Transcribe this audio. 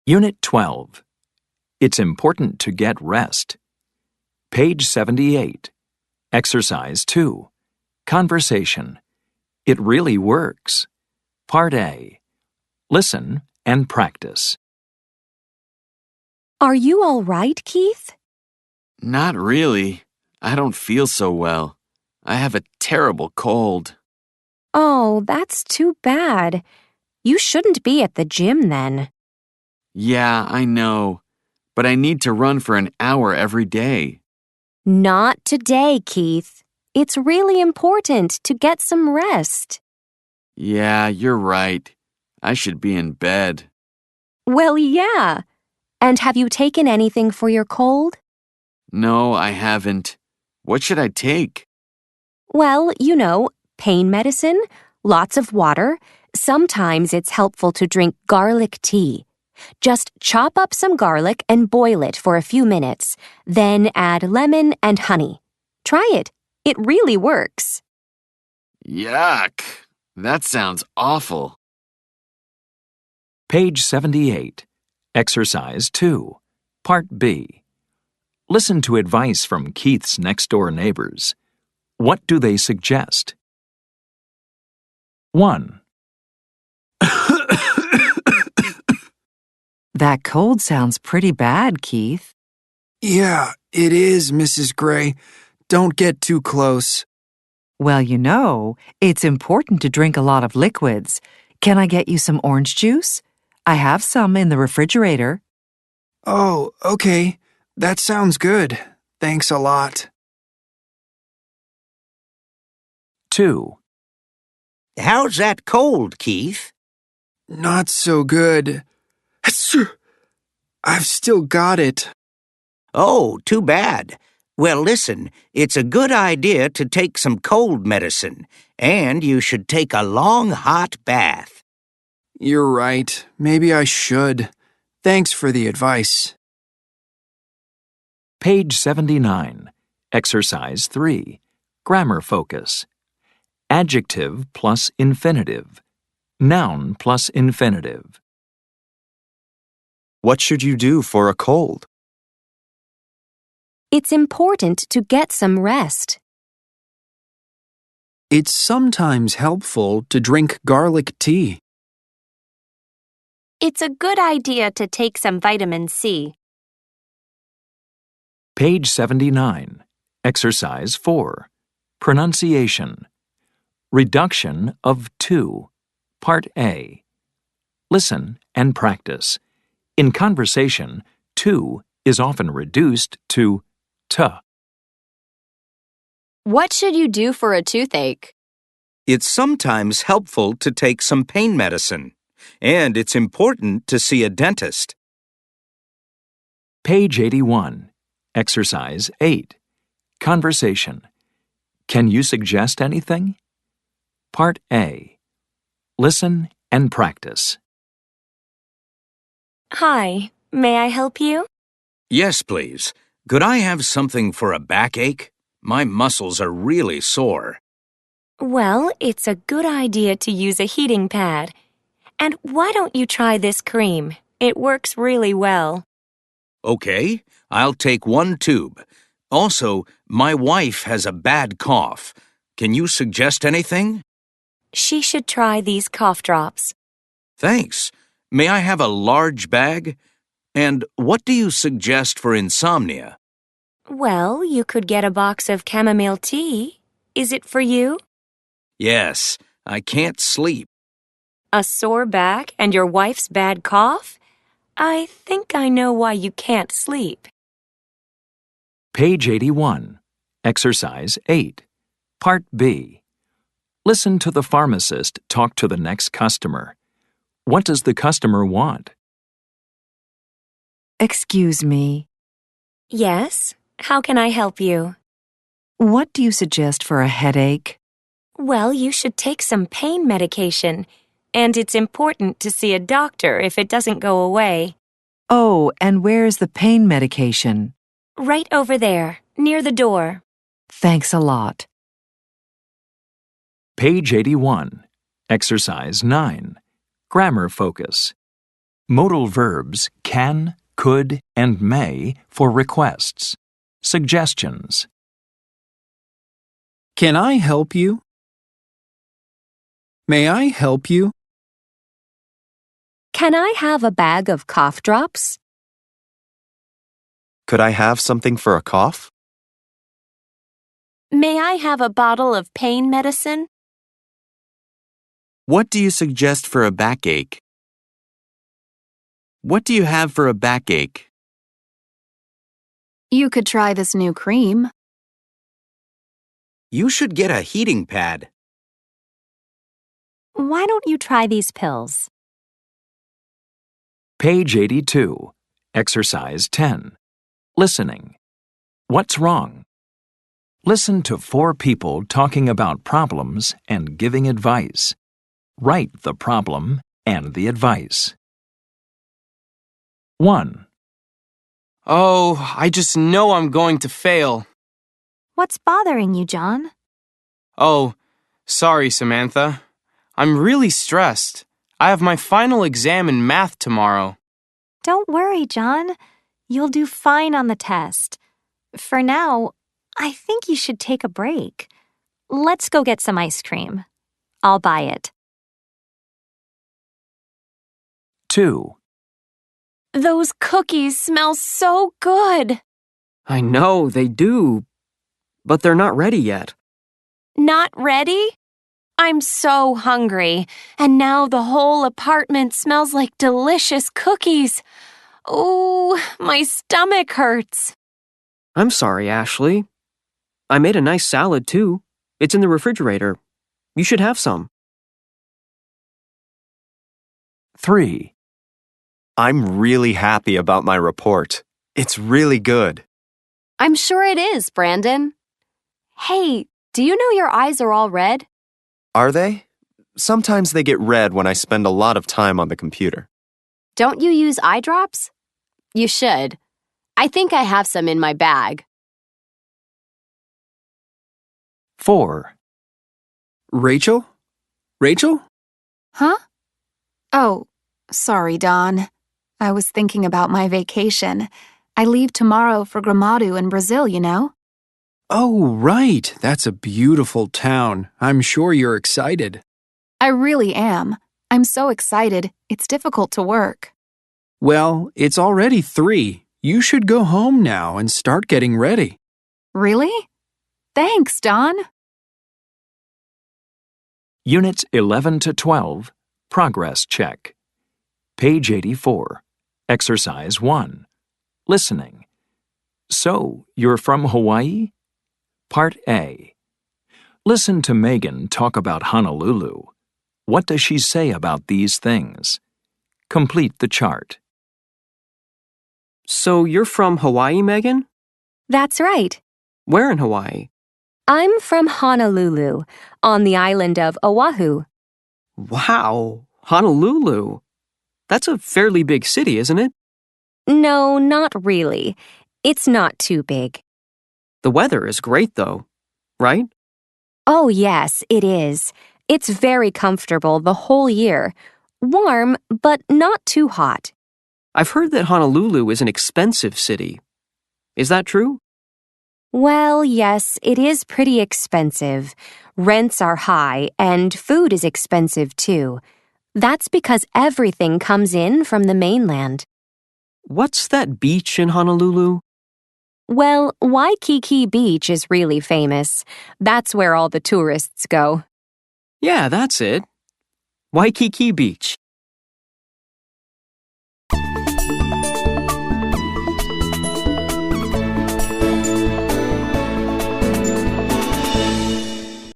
Unit 12. It's important to get rest. Page 78. Exercise 2. Conversation. It really works. Part A. Listen and practice. Are you all right, Keith? Not really. I don't feel so well. I have a terrible cold. Oh, that's too bad. You shouldn't be at the gym then. Yeah, I know. But I need to run for an hour every day. Not today, Keith. It's really important to get some rest. Yeah, you're right. I should be in bed. Well, yeah. And have you taken anything for your cold? No, I haven't. What should I take? Well, pain medicine, lots of water. Sometimes it's helpful to drink garlic tea. Just chop up some garlic and boil it for a few minutes. Then add lemon and honey. Try it. It really works. Yuck. That sounds awful. Page 78. Exercise 2. Part B. Listen to advice from Keith's next-door neighbors. What do they suggest? 1. That cold sounds pretty bad, Keith. Yeah, it is, Mrs. Gray. Don't get too close. Well, it's important to drink a lot of liquids. Can I get you some orange juice? I have some in the refrigerator. Oh, okay. That sounds good. Thanks a lot. 2. How's that cold, Keith? Not so good. I've still got it. Oh, too bad. Well, listen, it's a good idea to take some cold medicine, and you should take a long hot bath. You're right. Maybe I should. Thanks for the advice. Page 79. Exercise 3. Grammar focus. Adjective plus infinitive. Noun plus infinitive. What should you do for a cold? It's important to get some rest. It's sometimes helpful to drink garlic tea. It's a good idea to take some vitamin C. Page 79. Exercise 4. Pronunciation. Reduction of to. Part A. Listen and practice. In conversation, to is often reduced to t. What should you do for a toothache? It's sometimes helpful to take some pain medicine, and it's important to see a dentist. Page 81. Exercise 8. Conversation. Can you suggest anything? Part A. Listen and practice. Hi, may I help you? Yes, please. Could I have something for a backache? My muscles are really sore. Well, it's a good idea to use a heating pad. And why don't you try this cream? It works really well. Okay, I'll take 1 tube. Also, my wife has a bad cough. Can you suggest anything? She should try these cough drops. Thanks. May I have a large bag? And what do you suggest for insomnia? Well, you could get a box of chamomile tea. Is it for you? Yes, I can't sleep. A sore back and your wife's bad cough? I think I know why you can't sleep. Page 81. Exercise 8. Part B. Listen to the pharmacist talk to the next customer. What does the customer want? Excuse me. Yes? How can I help you? What do you suggest for a headache? Well, you should take some pain medication. And it's important to see a doctor if it doesn't go away. Oh, and where's the pain medication? Right over there, near the door. Thanks a lot. Page 81. Exercise 9. Grammar focus. Modal verbs can, could, and may for requests. Suggestions. Can I help you? May I help you? Can I have a bag of cough drops? Could I have something for a cough? May I have a bottle of pain medicine? What do you suggest for a backache? What do you have for a backache? You could try this new cream. You should get a heating pad. Why don't you try these pills? Page 82. Exercise 10. Listening. What's wrong? Listen to 4 people talking about problems and giving advice. Write the problem and the advice. 1. Oh, I just know I'm going to fail. What's bothering you, John? Oh, sorry, Samantha. I'm really stressed. I have my final exam in math tomorrow. Don't worry, John. You'll do fine on the test. For now, I think you should take a break. Let's go get some ice cream. I'll buy it. 2. Those cookies smell so good. I know, they do. But they're not ready yet. Not ready? I'm so hungry, and now the whole apartment smells like delicious cookies. Ooh, my stomach hurts. I'm sorry, Ashley. I made a nice salad, too. It's in the refrigerator. You should have some. 3. I'm really happy about my report. It's really good. I'm sure it is, Brandon. Hey, do you know your eyes are all red? Are they? Sometimes they get red when I spend a lot of time on the computer. Don't you use eye drops? You should. I think I have some in my bag. 4. Rachel? Rachel? Huh? Oh, sorry, Don. I was thinking about my vacation. I leave tomorrow for Gramado in Brazil, you know? Oh, right. That's a beautiful town. I'm sure you're excited. I really am. I'm so excited, it's difficult to work. Well, it's already 3. You should go home now and start getting ready. Really? Thanks, Don. Units 11 to 12. Progress check. Page 84. Exercise 1. Listening. So, you're from Hawaii? Part A. Listen to Megan talk about Honolulu. What does she say about these things? Complete the chart. So you're from Hawaii, Megan? That's right. Where in Hawaii? I'm from Honolulu, on the island of Oahu. Wow, Honolulu. That's a fairly big city, isn't it? No, not really. It's not too big. The weather is great, though, right? Oh, yes, it is. It's very comfortable the whole year. Warm, but not too hot. I've heard that Honolulu is an expensive city. Is that true? Well, yes, it is pretty expensive. Rents are high, and food is expensive, too. That's because everything comes in from the mainland. What's that beach in Honolulu? Well, Waikiki Beach is really famous. That's where all the tourists go. Yeah, that's it. Waikiki Beach.